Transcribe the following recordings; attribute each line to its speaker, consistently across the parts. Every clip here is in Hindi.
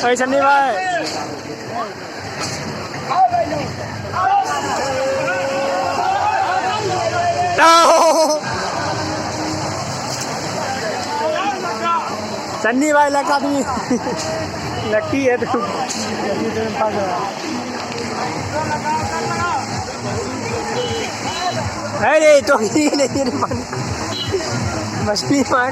Speaker 1: अरे सन्नी भाई सन्नी भाई लगा आदमी लकी है तो अरे तो ही नहीं मछली मार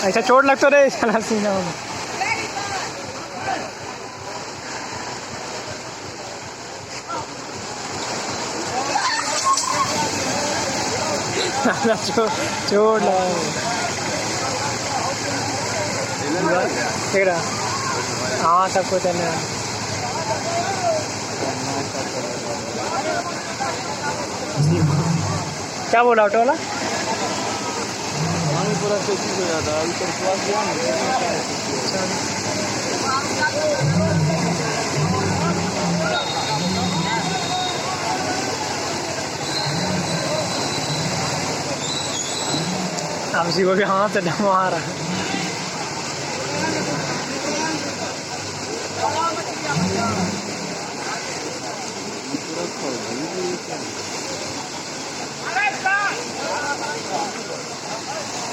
Speaker 1: ऐसा चोट लग तो रहे चला सीना में चोट लगा ठीक है हाँ सब कुछ है ना क्या बोला ऑटो वाला पूरा चेकिंग हो जाता है ऊपर स्वाद दिया अब इसी को भी हाथ से डमा रहा है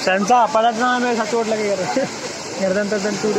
Speaker 1: संसा पलटना में ऐसा चोट लगेगा गर्दन टूट